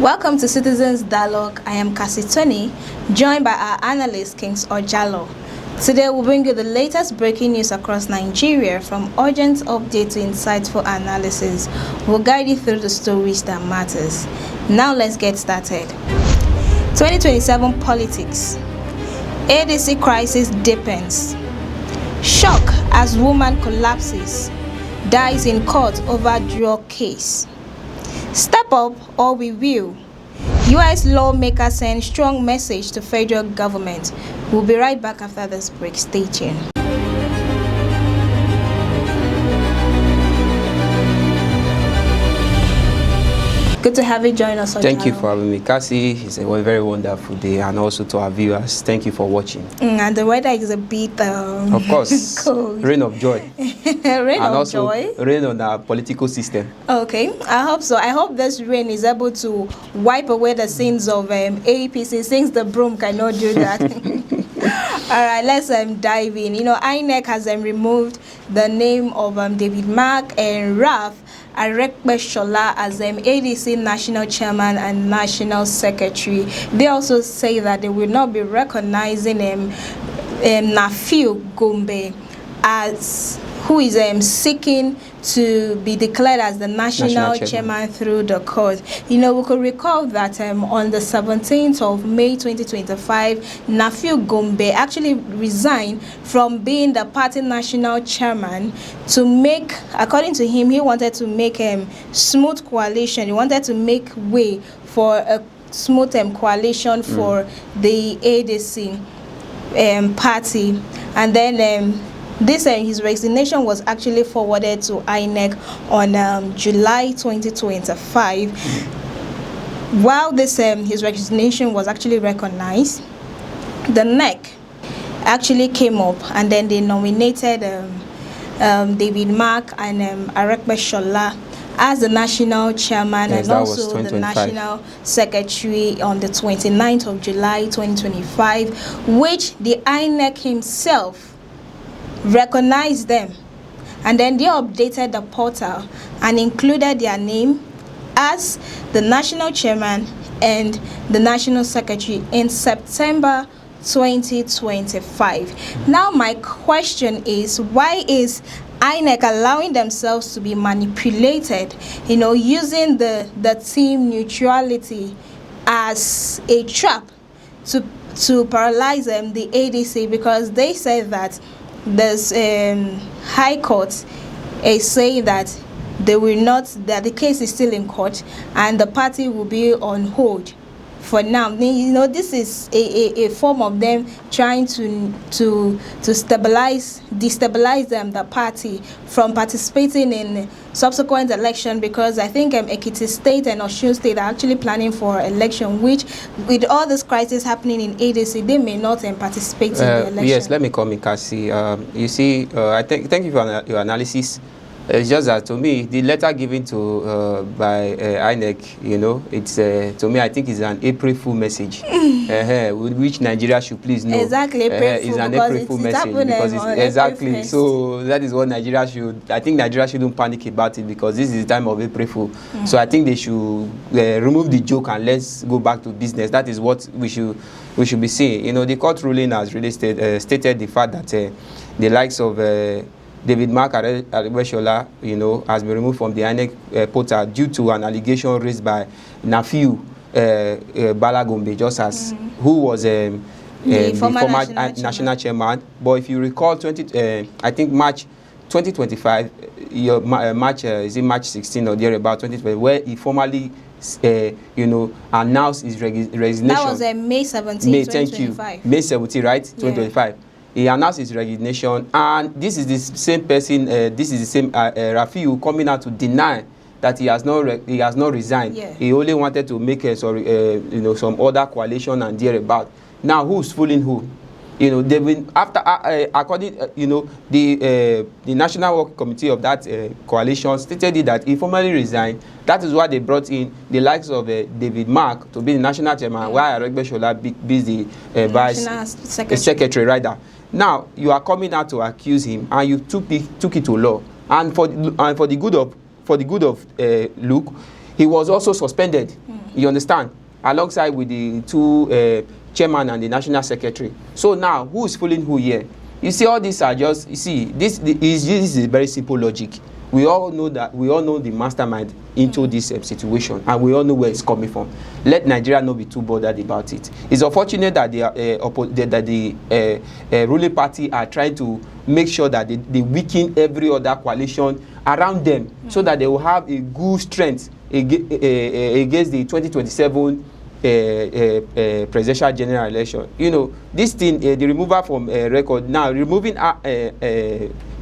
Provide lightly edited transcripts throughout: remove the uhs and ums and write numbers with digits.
Welcome to Citizens Dialogue. I am Cassie Tony, joined by our analyst Kings Ojalo. Today we'll bring you the latest breaking news across Nigeria, from urgent update to insightful analysis. We'll guide you through the stories that matters. Now let's get started. 2027 politics. ADC crisis deepens. Shock as woman collapses. Dies in court over drug case. Step up or we will. U.S. lawmaker sends strong message to federal government. We'll be right back after this break. Stay tuned. Good to have you join us. Thank you for having me, Cassie. It's a very wonderful day, and also to our viewers, thank you for watching. And the weather is a bit of course, cold. Rain of joy. Rain and of joy. Rain on our political system. Okay, I hope so. I hope this rain is able to wipe away the sins of APC, since the broom cannot do that. All right, let's dive in. INEC has removed the name of David Mark and Ralph Aregbesola as ADC National Chairman and National Secretary. They also say that they will not be recognizing Nafiu Gombe, as who is seeking to be declared as the national chairman through the court. We could recall that on the 17th of May 2025, Nafiu Gombe actually resigned from being the party national chairman to make, according to him, he wanted to make a smooth coalition. He wanted to make way for a smooth coalition for the ADC party. And then his resignation was actually forwarded to INEC on July 2025. While his resignation was actually recognized, the NEC actually came up and then they nominated David Mark and Aregbesola as the national chairman, and also the national secretary on the 29th of July 2025, which the INEC himself recognized them, and then they updated the portal and included their name as the national chairman and the national secretary in September 2025. Now my question is, why is INEC allowing themselves to be manipulated, using the team neutrality as a trap to paralyze the ADC? Because they say that this High Court is saying that they will not, that the case is still in court and the party will be on hold for now. This is a form of them trying to destabilize the party from participating in subsequent election, because I think Ekiti State and Osun State are actually planning for election, which with all this crisis happening in ADC, they may not participate in the election. Yes, let me come in, Cassie. You see, thank you for your analysis. It's just that, to me, the letter given to by INEC, it's to me, I think it's an April Fool message, which Nigeria should please know. Exactly, it's an April Fool message, because it's exactly so. That is what Nigeria should. I think Nigeria shouldn't panic about it, because this is the time of April Fool. So I think they should remove the joke and let's go back to business. That is what we should be seeing. The court ruling has really stated the fact that the likes of David Mark Aregbesola, has been removed from the INEC portal due to an allegation raised by Nafiu Balagombe, just as who was the former national chairman. But if you recall, I think March 2025, March 16 or thereabout 2020, where he formally announced his resignation. That was May 17, 2025. Thank you. May 17, right? 2025. He announced his resignation, and this is the same person. This is the same Rafiu coming out to deny that he has not resigned. Yeah. He only wanted to make some other coalition and thereabout. Now, who's fooling who? They've been after according the National Working Committee of that coalition stated that he formally resigned. That is why they brought in the likes of David Mark to be the national chairman, while Aregbesola be the vice secretary rather. Now you are coming out to accuse him, and you took it to law. And for the good of Luke, he was also suspended. You understand? Alongside with the two chairman and the national secretary. So now, who is fooling who here? You see, all these are just, you see, this is a very simple logic. We all know the mastermind into this situation, and we all know where it's coming from. Let Nigeria not be too bothered about it. It's unfortunate that the ruling party are trying to make sure that they weaken every other coalition around them, so that they will have a good strength against the 2027 presidential general election. You know, this thing, the removal from record, now removing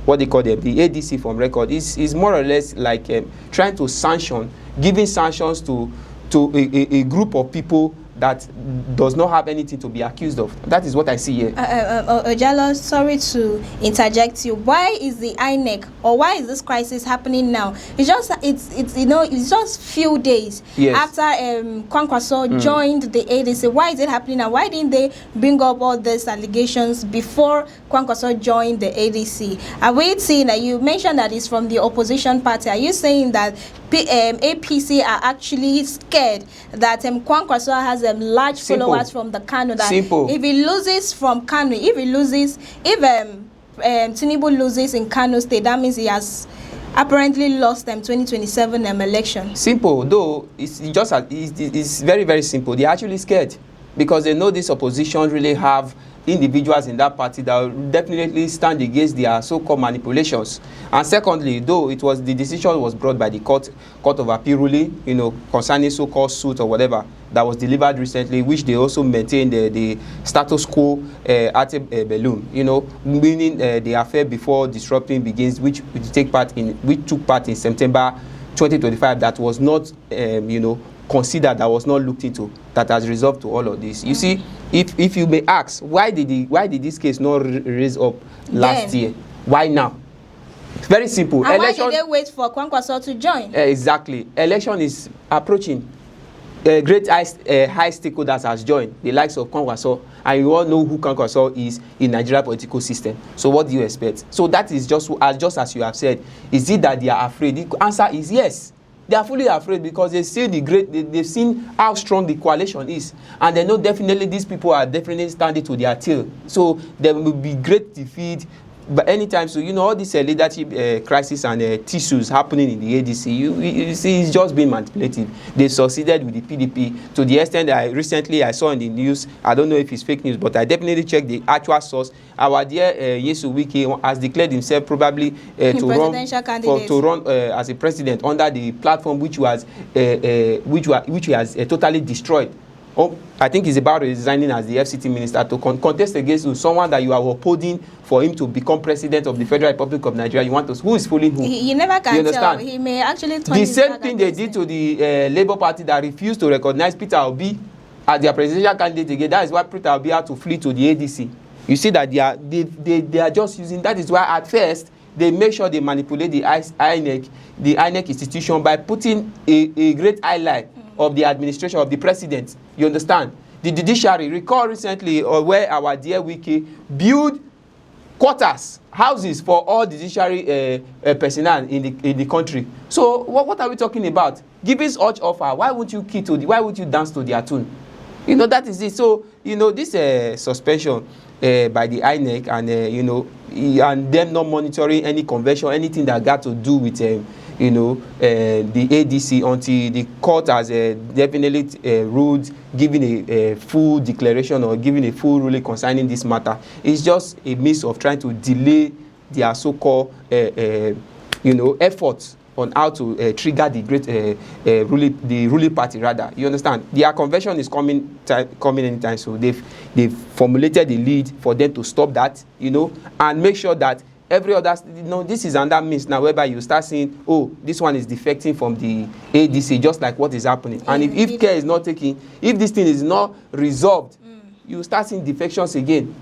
what they call them, the ADC from record, is more or less like trying to sanction, giving sanctions to a group of people that does not have anything to be accused of. That is what I see here. Ojalo, sorry to interject you. Why is the INEC, or why is this crisis happening now? It's just few days after Kwankwaso joined the ADC. Why is it happening now? Why didn't they bring up all these allegations before Kwankwaso joined the ADC? Are we seeing that you mentioned that it's from the opposition party? Are you saying that APC are actually scared that Kwankwaso has large followers from the Kano? That if he loses from Kano, if Tinubu loses in Kano State, that means he has apparently lost 2027 election. Simple, though it's very, very simple. They're actually scared because they know this opposition really have individuals in that party that will definitely stand against their so-called manipulations. And secondly, though the decision was brought by the court of appeal ruling, you know, concerning so-called suit or whatever that was delivered recently, which they also maintained the status quo Aregbesola, you know, meaning the affair before disrupting begins, which took part in September 2025, that was not, considered, that was not looked into, that has resolved to all of this. You see, if you may ask, why did this case not raise up last year? Why now? It's very simple. And election, why did they wait for Kwankwaso to join? Exactly. Election is approaching. Great high stakeholders has joined, the likes of Kwankwaso, and you all know who Kwankwaso is in Nigeria political system. So what do you expect? So that is just as you have said. Is it that they are afraid? The answer is yes. They are fully afraid because they've seen how strong the coalition is, and they know definitely these people are definitely standing to their tail. So there will be great defeat. But anytime, so you know, all this leadership crisis and tissues happening in the ADC, you see, it's just been manipulative. They succeeded with the PDP to the extent that recently I saw in the news. I don't know if it's fake news, but I definitely checked the actual source. Our dear Yesu Wike has declared himself probably to run as a president under the platform which he has totally destroyed. I think he's about resigning as the FCT minister to contest against someone that you are upholding for him to become president of the Federal Republic of Nigeria. You want to, who is fooling who? You never can tell. He may actually turn the same thing they did to the Labour Party that refused to recognize Peter Obi as their presidential candidate again. That is why Peter Obi had to flee to the ADC. You see that they are just using. That is why at first they make sure they manipulate the INEC institution by putting a great highlight of the administration of the president. You understand? The judiciary, recall recently where our dear Wiki built quarters, houses for all judiciary personnel in the country. So what are we talking about? Giving such offer, why would you dance to their tune? You know, that is it. So, you know, this suspension by the INEC and, and them not monitoring any convention, anything that got to do with, the ADC until the court has definitely ruled, giving a full declaration or giving a full ruling concerning this matter. It's just a means of trying to delay their so-called, efforts on how to trigger the great ruling party rather. You understand? Their convention is coming anytime, so they've formulated the lead for them to stop that, and make sure that every other, this is another means now whereby you start seeing, oh, this one is defecting from the ADC, just like what is happening. And if care is not taken, if this thing is not resolved, you start seeing defections again.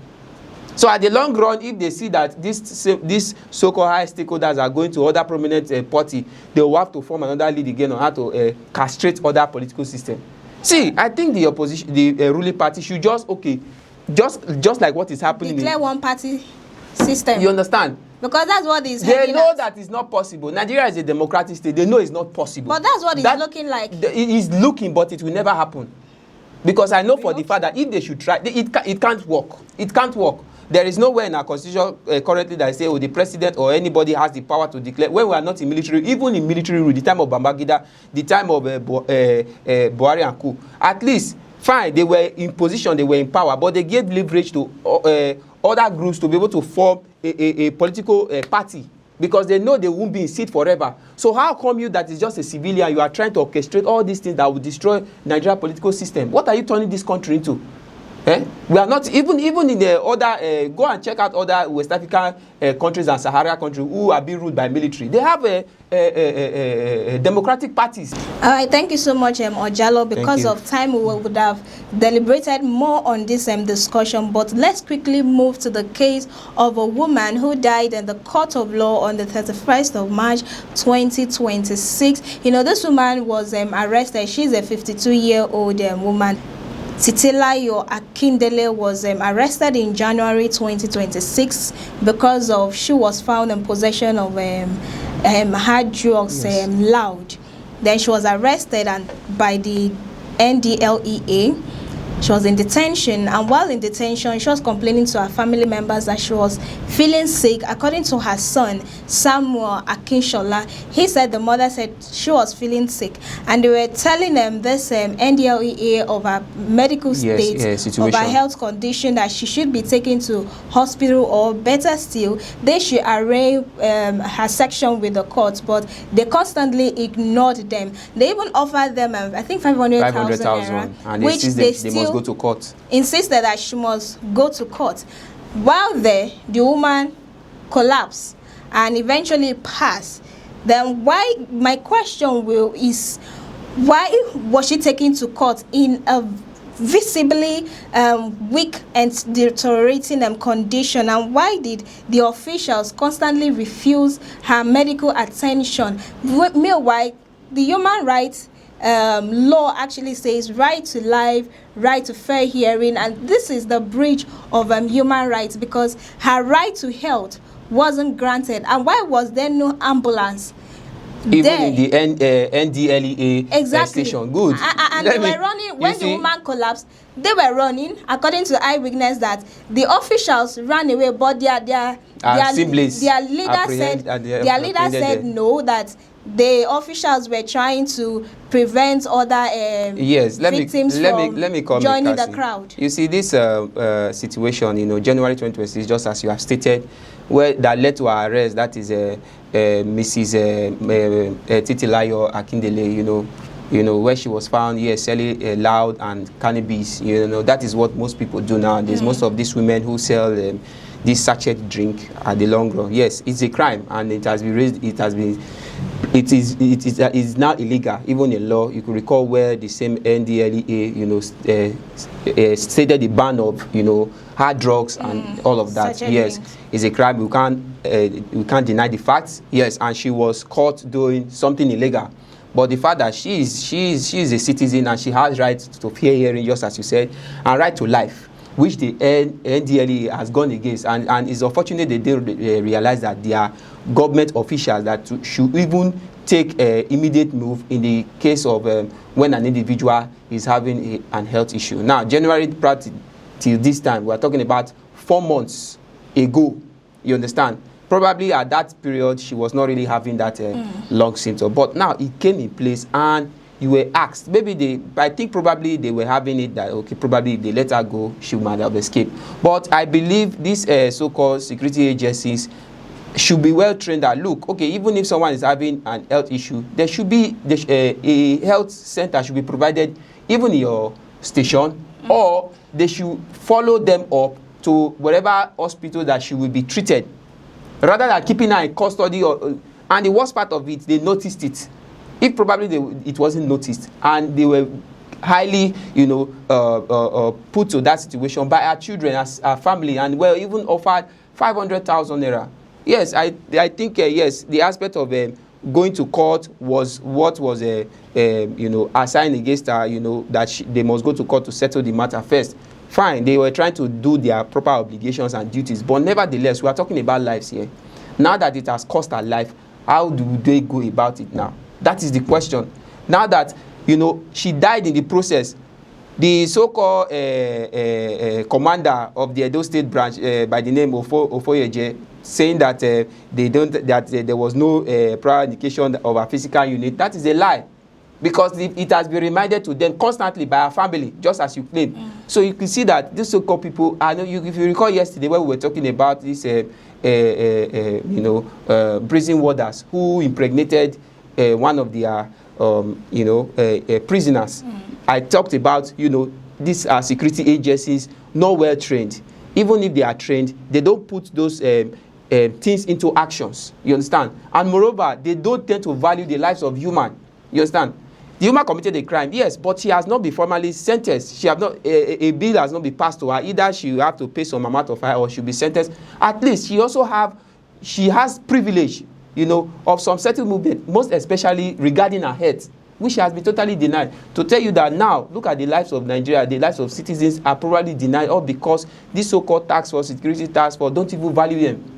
So at the long run, if they see that these so-called high stakeholders are going to other prominent party, they will have to form another lead again on how to castrate other political system. See, I think the opposition, the ruling party should just like what is happening. Declare one party system. You understand? Because that's what is They know that it's not possible. Nigeria is a democratic state. They know it's not possible. But that's what it's looking like. It is looking, but it will never happen. Because I know for the fact that if they should try, it can't work. It can't work. There is nowhere in our constitution currently that say, oh, the president or anybody has the power to declare. When we are not in military, even in military rule, the time of Babangida, the time of Buhari and Co. At least, fine, they were in position, they were in power, but they gave leverage to other groups to be able to form a political party, because they know they won't be in seat forever. So how come you that is just a civilian, you are trying to orchestrate all these things that will destroy Nigeria political system? What are you turning this country into? We are not even in the other. Go and check out other West African countries and Sahara countries who are being ruled by military. They have democratic parties. All right, thank you so much, Ojalo. Because of time, we would have deliberated more on this discussion. But let's quickly move to the case of a woman who died in the court of law on the 31st of March 2026. You know, this woman was arrested. She's a 52-year-old woman. Titilayo Akindele was arrested in January 2026 because she was found in possession of hard drugs, loud. Then she was arrested by the NDLEA. She was in detention, and while in detention, she was complaining to her family members that she was feeling sick. According to her son, Samuel Akinshola, he said the mother said she was feeling sick, and they were telling them this NDLEA of her medical state, of her health condition, that she should be taken to hospital, or better still, they should arrange her section with the court, but they constantly ignored them. They even offered them, I think, 500,000 and which they still go to court. Insisted that she must go to court. While there, the woman collapsed and eventually passed. Then my question is, why was she taken to court in a visibly weak and deteriorating condition, and why did the officials constantly refuse her medical attention? Meanwhile, the human rights law actually says right to life, right to fair hearing, and this is the breach of human rights, because her right to health wasn't granted. And why was there no ambulance even there? In the NDLEA station? Good. And they were running when the woman collapsed. They were running, according to eyewitness, that the officials ran away, but their leader said no, that the officials were trying to prevent other victims from joining the crowd. You see, this situation, January 2026, just as you have stated, where that led to her arrest, that is Mrs. Titilayo Akindele, where she was found selling loud and cannabis. That is what most people do nowadays. Most of these women who sell this sachet drink at the long run. Yes, it's a crime, and it has been raised. It is now illegal, even in law. You could recall where the same NDLEA, stated the ban of, hard drugs and all of that. Yes, it's a crime. We can't deny the facts. Yes, and she was caught doing something illegal. But the fact that she is a citizen and she has right to fair hearing, just as you said, and right to life, which the NDLEA has gone against, and it's unfortunate they didn't realize that they are government officials that should even take immediate move in the case of when an individual is having an health issue. Now, January till this time, we are talking about 4 months ago. You understand? Probably at that period, she was not really having that long symptom. But now it came in place, and you were asked, I think probably they were having it that, okay, probably if they let her go, she might have escaped. But I believe these so-called security agencies should be well trained that, look, okay, even if someone is having an health issue, there should be a health center should be provided even in your station, or they should follow them up to whatever hospital that she will be treated, rather than keeping her in custody. And the worst part of it, they noticed it. If probably it wasn't noticed, and they were highly, put to that situation by our children, as our family, and were even offered 500,000 naira. Yes, I think yes, the aspect of going to court was what was assigned against her. That they must go to court to settle the matter first. Fine, they were trying to do their proper obligations and duties, but nevertheless, we are talking about lives here. Now that it has cost her life, how do they go about it now? That is the question. Now that, you know, she died in the process, the so-called commander of the Edo State branch by the name of Ofoyeje, saying that there was no prior indication of a physical unit, that is a lie. Because it has been reminded to them constantly by our family, just as you claim. So you can see that these so-called people, I know if you recall yesterday when we were talking about this, prison warders who impregnated one of their, prisoners. I talked about, these are security agencies, not well trained. Even if they are trained, they don't put those things into actions. You understand? And moreover, they don't tend to value the lives of human. You understand? The woman committed a crime, yes, but she has not been formally sentenced. She have not a bill has not been passed to her. Either she will have to pay some amount of fine or she'll be sentenced. At least she has privilege, of some certain movement, most especially regarding her health, which has been totally denied. To tell you that now, look at the lives of Nigeria, the lives of citizens are probably denied, all because this so-called task force, security task force, don't even value them.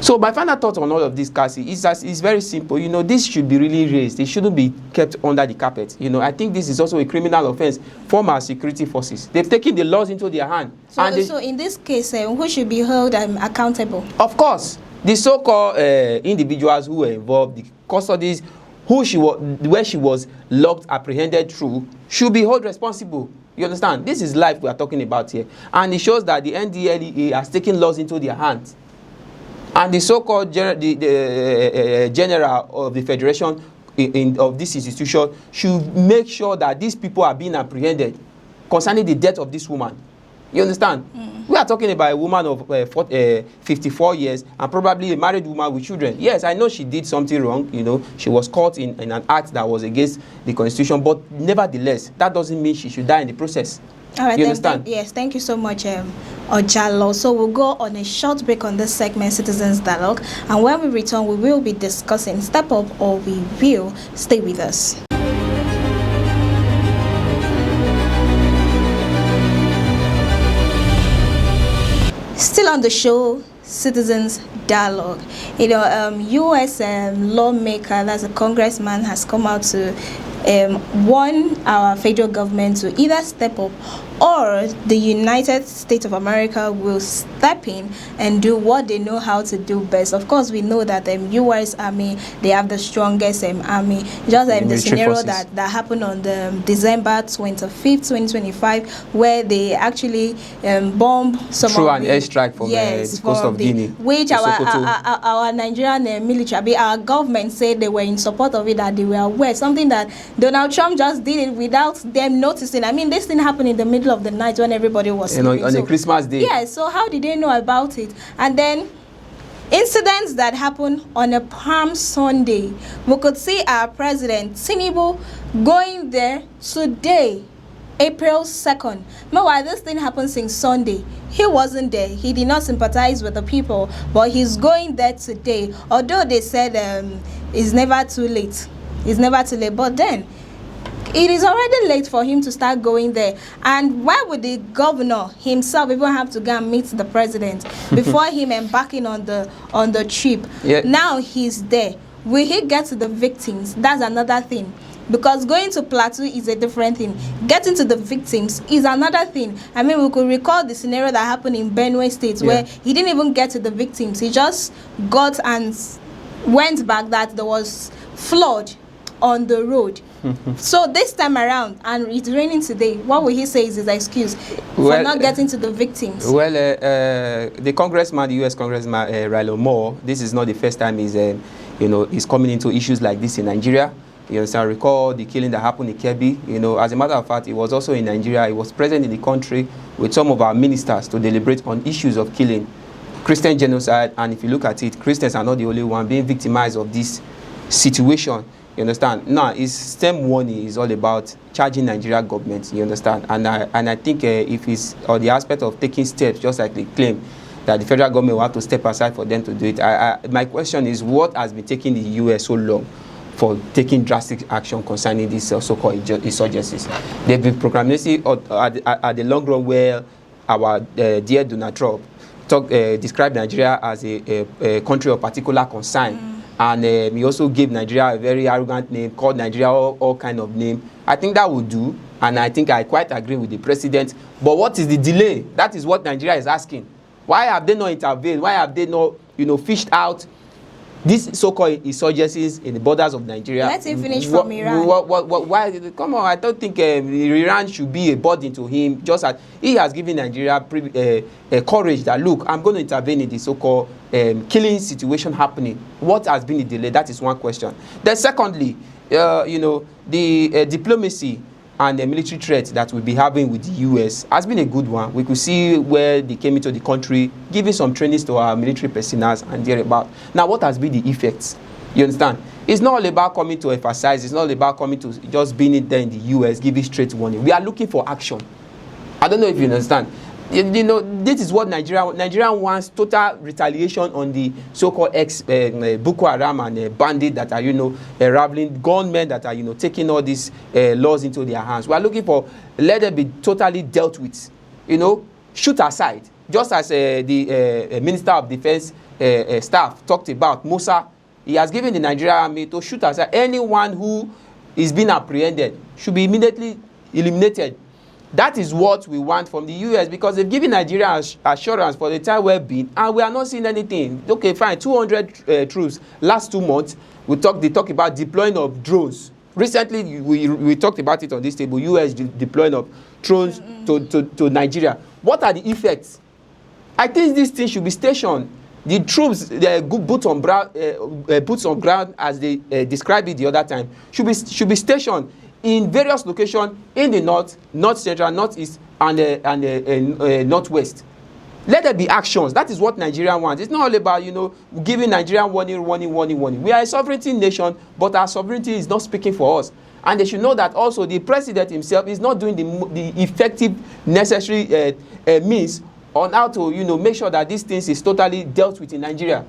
So my final thought on all of this, Cassie, is very simple. This should be really raised. It shouldn't be kept under the carpet. I think this is also a criminal offense for our security forces. They've taken the laws into their hand. So in this case, who should be held accountable? Of course, the so-called individuals who were involved, the custodies, where she was locked, apprehended through, should be held responsible. You understand? This is life we are talking about here. And it shows that the NDLEA has taken laws into their hands. And the so-called general of the federation of this institution should make sure that these people are being apprehended concerning the death of this woman. You understand? We are talking about a woman of 54 years and probably a married woman with children. Yes, I know she did something wrong. She was caught in an act that was against the constitution. But nevertheless, that doesn't mean she should die in the process. All right, you understand? Yes, thank you so much, Ojalo. So we'll go on a short break on this segment, Citizens Dialogue, and when we return, we will be discussing Step Up or We Will. Stay with us. Still on the show, Citizens Dialogue. U.S. lawmaker, that's a congressman, has come out to warn our federal government to either step up or the United States of America will step in and do what they know how to do best. Of course, we know that the U.S. Army, they have the strongest army. Just the scenario that happened on the December 25th, 2025, where they actually bombed some through an airstrike from the coast of Guinea, which our Nigerian military, our government said they were in support of it, that they were aware. Something that Donald Trump just did it without them noticing. I mean, this thing happened in the middle of the night when everybody was sleeping. On a Christmas day. Yeah, so how did they know about it? And then incidents that happened on a Palm Sunday. We could see our president, Tinubu, going there today, April 2nd. Meanwhile, this thing happened since Sunday. He wasn't there. He did not sympathize with the people, but he's going there today. Although they said it's never too late. It's never too late, but then it is already late for him to start going there. And why would the governor himself even have to go and meet the president before him embarking on the trip? Yeah. Now he's there. Will he get to the victims? That's another thing. Because going to Plateau is a different thing. Getting to the victims is another thing. I mean, we could recall the scenario that happened in Benue State, where he didn't even get to the victims. He just got and went back that there was flood on the road. So this time around, and it's raining today, what will he say is his excuse for not getting to the victims? Well, the congressman, the U.S. congressman, Rilo Moore, this is not the first time he's coming into issues like this in Nigeria. You understand? Recall the killing that happened in Kebbi. As a matter of fact, he was also in Nigeria. He was present in the country with some of our ministers to deliberate on issues of killing, Christian genocide. And if you look at it, Christians are not the only one being victimized of this situation. You understand? Now, his STEM warning is all about charging Nigeria government. You understand? And I think if it's on the aspect of taking steps, just like they claim, that the federal government will have to step aside for them to do it. My question is, what has been taking the U.S. so long for taking drastic action concerning these so-called insurgencies? They've been procrastinating at the long run, where our dear Donald Trump described Nigeria as a country of particular concern. And he also gave Nigeria a very arrogant name, called Nigeria all kind of name. I think that would do, and I think I quite agree with the president. But what is the delay? That is what Nigeria is asking. Why have they not intervened? Why have they not, fished out these so-called insurgencies in the borders of Nigeria? Let him finish from Iran. Why? Come on, I don't think Iran should be a burden to him. Just as he has given Nigeria courage that, look, I'm going to intervene in the so-called killing situation happening. What has been the delay? That is one question. Then secondly, the diplomacy and the military threat that we'll be having with the US has been a good one. We could see where they came into the country, giving some trainings to our military personnel and thereabout. Now, what has been the effects? You understand? It's not all about coming to emphasize. It's not all about coming to just being in there in the US, giving straight warning. We are looking for action. I don't know if you understand. This is what Nigeria wants: total retaliation on the so-called Boko Haram and bandits that are, raveling gunmen that are, taking all these laws into their hands. We are looking for, let them be totally dealt with. Shoot aside. Just as the Minister of Defense staff talked about, Musa, he has given the Nigerian army to shoot aside anyone who is being apprehended, should be immediately eliminated. That is what we want from the US, because they've given Nigeria assurance for the time well-being, and we are not seeing anything. Okay, fine, 200 troops. Last 2 months, they talk about deploying of drones. Recently, we talked about it on this table, US deploying of drones to Nigeria. What are the effects? I think this thing should be stationed. The troops, the boots on ground, as they described it the other time, should be stationed in various locations in the north central, northeast, and northwest. Let there be actions. That is what Nigeria wants. It's not all about, giving Nigeria warning. We are a sovereignty nation, but our sovereignty is not speaking for us. And they should know that also the president himself is not doing the effective, necessary means on how to, make sure that these things is totally dealt with in Nigeria.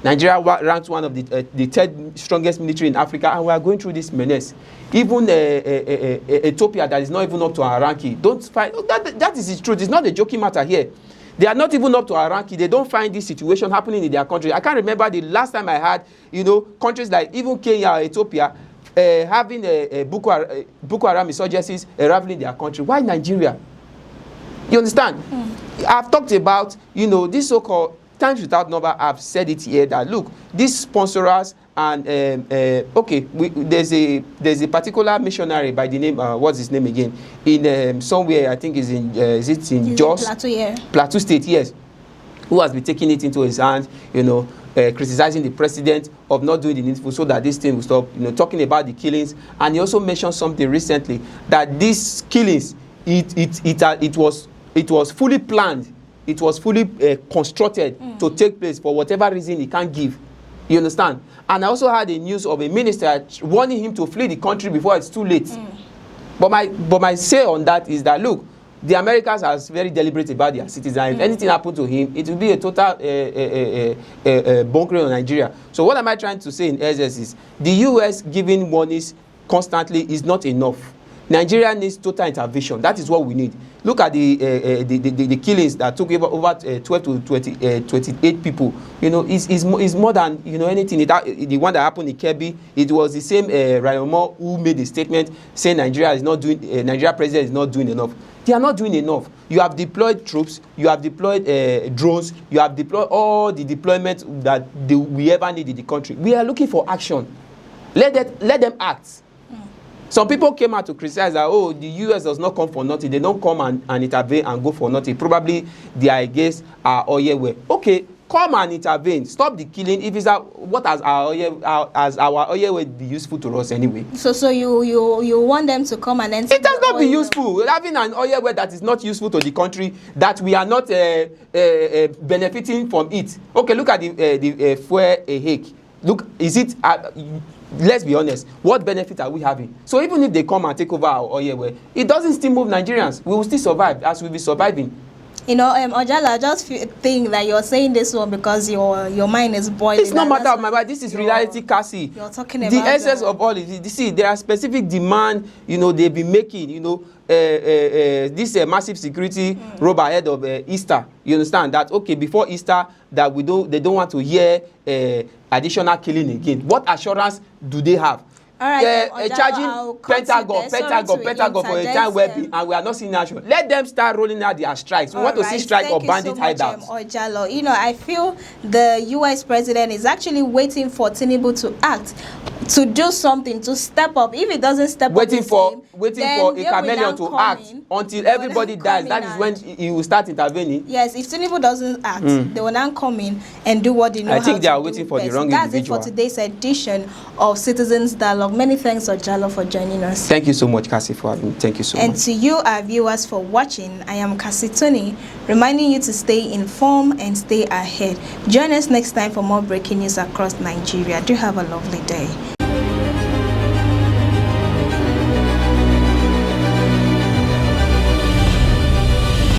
Nigeria ranks one of the third strongest military in Africa, and we are going through this menace. Even Ethiopia, that is not even up to our ranking, don't find that is the truth. It's not a joking matter here. They are not even up to our ranking. They don't find this situation happening in their country. I can't remember the last time I had, countries like even Kenya or Ethiopia having Boko Haram insurgencies raveling their country. Why Nigeria? You understand? I've talked about, this so-called times without number. I've said it here that, look, these sponsors and there's a particular missionary by the name, what's his name again, in somewhere, I think is it in Jos? Plateau State, yes, who has been taking it into his hands, criticizing the president of not doing the needful so that this thing will stop, talking about the killings. And he also mentioned something recently, that these killings, it was fully planned. It was fully constructed to take place for whatever reason he can't give. You understand? And I also had the news of a minister warning him to flee the country before it's too late. But my say on that is that, look, the Americans are very deliberate about their citizens. If anything happened to him, it will be a total bunkering on Nigeria. So what am I trying to say in essence is, the US giving warnings constantly is not enough. Nigeria needs total intervention. That is what we need. Look at the killings that took over 12 to 28 people. It's more than anything. The one that happened in Kebbi, it was the same Rayomo who made a statement saying Nigeria president is not doing enough. They are not doing enough. You have deployed troops, you have deployed drones, you have deployed all the deployment that we ever need in the country. We are looking for action. Let them act. Some people came out to criticize that, the US does not come for nothing. They don't come and intervene and go for nothing. Probably they are against our oil well. Okay, come and intervene. Stop the killing. If it's what has our oil well be useful to us anyway? So you want them to come and enter? It does not be useful. Having an oil well that is not useful to the country, that we are not benefiting from it. Okay, look at the fuel hake. Look, is it? Let's be honest, what benefit are we having? So even if they come and take over our oil well, it doesn't still move Nigerians. We will still survive as we'll be surviving. You know, Ojala, I just think that you're saying this one because your mind is boiling. It's not matter of my mind. This is reality, Cassie. You're talking about the essence of all is, you see, there are specific demand, you know, they've been making, you know, this massive security robe ahead of Easter. You understand that? Okay, before Easter, that they don't want to hear additional killing again. What assurance do they have? All right, charging Pentagon for a time where and we are not seeing action. Let them start rolling out their strikes. We want to see strike or bandit hideouts. Ojalo, you know, I feel the U.S. president is actually waiting for Tinubu to act, to do something, to step up. If it doesn't step up, waiting for a chameleon to act until everybody dies. That is when he will start intervening. Yes, if Tinubu doesn't act, they will now come in and do what they know. I think they are waiting for the wrong individual. That's it for today's edition of Citizens Dialogue. Many thanks, Ojalo, for joining us. Thank you so much, Cassie, for having me. Thank you so much. And to you, our viewers, for watching. I am Cassie Tony, reminding you to stay informed and stay ahead. Join us next time for more breaking news across Nigeria. Do have a lovely day.